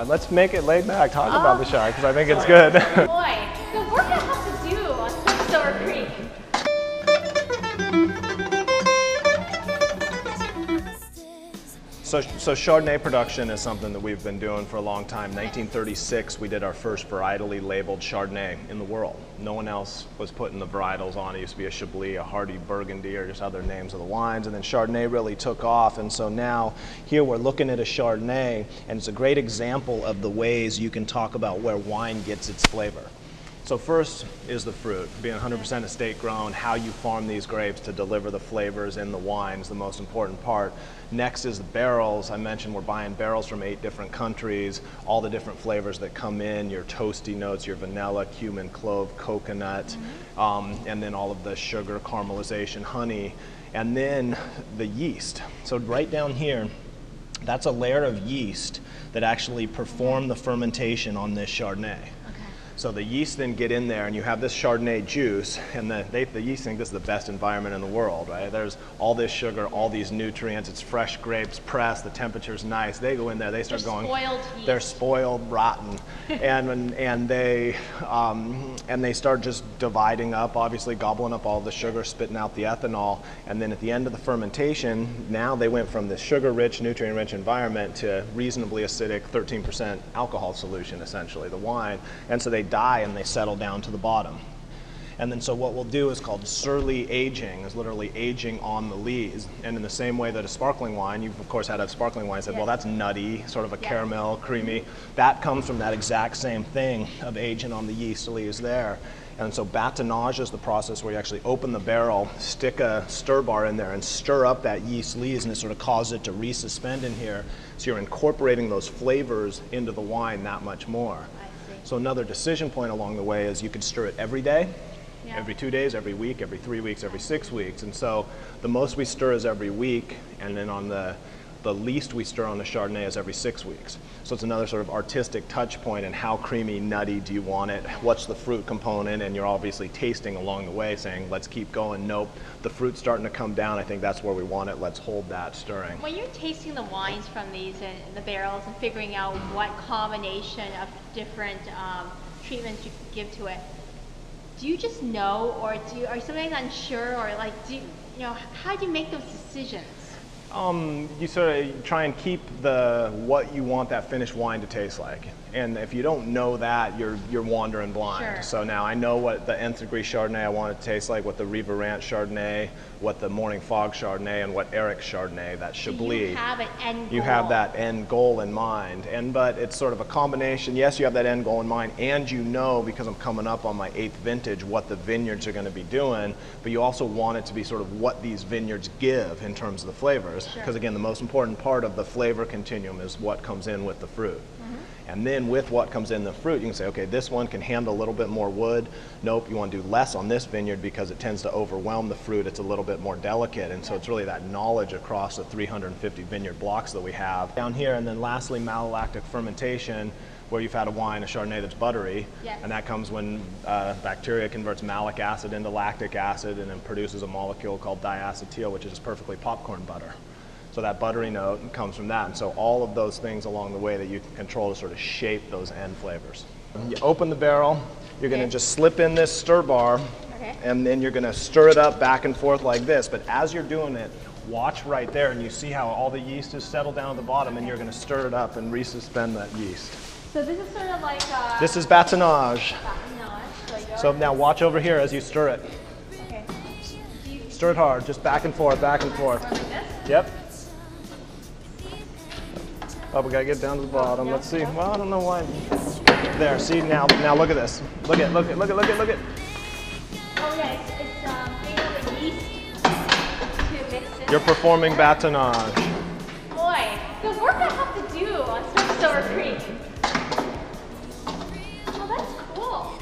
Let's make it laid back. Talk about the shot because I think it's good. Boy, the work I have to do on Silver Creek. So Chardonnay production is something that we've been doing for a long time. 1936, we did our first varietally labeled Chardonnay in the world. No one else was putting the varietals on. It used to be a Chablis, a Hardy Burgundy, or just other names of the wines. And then Chardonnay really took off. And so now here we're looking at a Chardonnay, and it's a great example of the ways you can talk about where wine gets its flavor. So first is the fruit, being 100% estate grown, how you farm these grapes to deliver the flavors in the wine is the most important part. Next is the barrels. I mentioned we're buying barrels from 8 different countries, all the different flavors that come in, your toasty notes, your vanilla, cumin, clove, coconut, and then all of the sugar, caramelization, honey, and then the yeast. So right down here, that's a layer of yeast that actually perform the fermentation on this Chardonnay. So the yeast then get in there and you have this Chardonnay juice, and the yeast think this is the best environment in the world, right? There's all this sugar, all these nutrients, it's fresh grapes, pressed, the temperature's nice. They go in there, they start going, spoiled yeast. They're spoiled, rotten. and they start just dividing up, obviously gobbling up all the sugar, spitting out the ethanol, and then at the end of the fermentation, now they went from this sugar-rich, nutrient-rich environment to reasonably acidic 13% alcohol solution, essentially, the wine. And so they die and they settle down to the bottom. And then so what we'll do is called surly aging, is literally aging on the lees. And in the same way that a sparkling wine, you've of course had a sparkling wine, said, well, that's nutty, sort of a caramel, creamy. That comes from that exact same thing of aging on the yeast lees there. And so battonage is the process where you actually open the barrel, stick a stir bar in there and stir up that yeast lees, and it sort of causes it to resuspend in here. So you're incorporating those flavors into the wine that much more. So another decision point along the way is you could stir it every day, every 2 days, every week, every 3 weeks, every 6 weeks. And so the most we stir is every week, and then on the least we stir on the Chardonnay is every 6 weeks. So it's another sort of artistic touch point in how creamy, nutty do you want it, what's the fruit component, and you're obviously tasting along the way saying, let's keep going, nope, the fruit's starting to come down, I think that's where we want it, let's hold that stirring. When you're tasting the wines from these in the barrels and figuring out what combination of different treatments you can give to it, do you just know, or are you sometimes unsure, or like, how do you make those decisions? You sort of try and keep what you want that finished wine to taste like. And if you don't know that, you're wandering blind. Sure. So now I know what the nth degree Chardonnay I want it to taste like, what the Riverant Chardonnay, what the Morning Fog Chardonnay, and what Eric Chardonnay, that Chablis. You have an end goal. You have that end goal in mind. But it's sort of a combination. Yes, you have that end goal in mind, and you know, because I'm coming up on my 8th vintage, what the vineyards are going to be doing, but you also want it to be sort of what these vineyards give in terms of the flavors. Because again, the most important part of the flavor continuum is what comes in with the fruit. And then with what comes in the fruit, you can say, okay, this one can handle a little bit more wood. Nope, you want to do less on this vineyard because it tends to overwhelm the fruit. It's a little bit more delicate. And so it's really that knowledge across the 350 vineyard blocks that we have down here. And then lastly, malolactic fermentation, where you've had a wine, a Chardonnay that's buttery. And that comes when bacteria converts malic acid into lactic acid and then produces a molecule called diacetyl, which is just perfectly popcorn butter. So that buttery note comes from that. And so all of those things along the way that you can control to sort of shape those end flavors. You open the barrel, you're going to just slip in this stir bar, and then you're going to stir it up back and forth like this. But as you're doing it, watch right there, and you see how all the yeast is settled down at the bottom, and you're going to stir it up and resuspend that yeast. So this is sort of like this is battonage. So now watch over here as you stir it. Stir it hard, just back and forth, back and forth. Like this? Yep. Oh, we gotta get down to the bottom. Let's see. Well, I don't know why. There. See now. Now look at this. Look at. Oh yeah, it's the yeast to mix it. You're performing battonage. Boy, the work I have to do on Silver Creek. Oh, that's cool.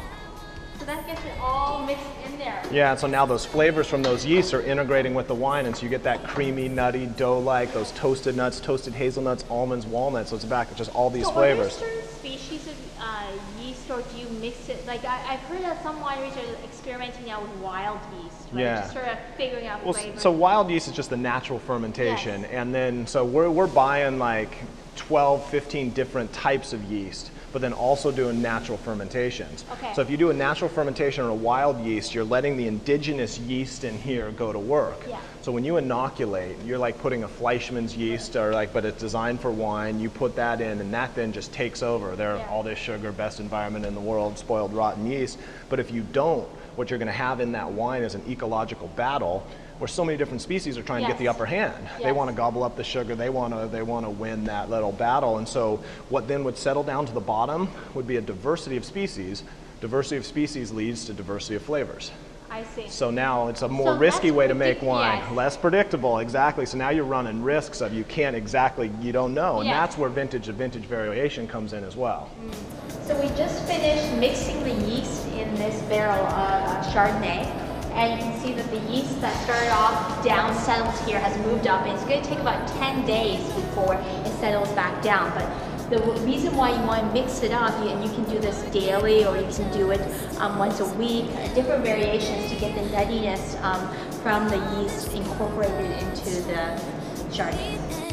So that gets it all mixed in there. Yeah, and so now those flavors from those yeasts are integrating with the wine, and so you get that creamy, nutty, dough-like, those toasted nuts, toasted hazelnuts, almonds, walnuts. So it's back with just all these flavors. Are there certain species of yeast, or do you mix it? Like I've heard that some wineries are experimenting now with wild yeast, right? Yeah. Just sort of figuring out flavor. So wild yeast is just the natural fermentation, Yes. and then so we're buying like 12, 15 different types of yeast, but then also doing natural fermentations. Okay. So if you do a natural fermentation or a wild yeast, you're letting the indigenous yeast in here go to work. Yeah. So when you inoculate, you're like putting a Fleischmann's yeast, or like, but it's designed for wine. You put that in, and that then just takes over. They're Yeah. all this sugar, best environment in the world, spoiled, rotten yeast. But if you don't, what you're going to have in that wine is an ecological battle where so many different species are trying to get the Yes. upper hand. They Yes. want to gobble up the sugar. They want to win that little battle. And so what then would settle down to the bottom would be a diversity of species. Diversity of species leads to diversity of flavors. I see. So now it's a more So risky less way to make wine, yes. less predictable, exactly. So now you're running risks of you don't know. And Yes. that's where vintage variation comes in as well. So we just finished mixing the yeast in this barrel of Chardonnay, and you can see that the yeast that started off down settled here has moved up, and it's going to take about 10 days before it settles back down. But the reason why you want to mix it up, and you can do this daily or you can do it once a week, different variations to get the nuttiness from the yeast incorporated into the Chardonnay.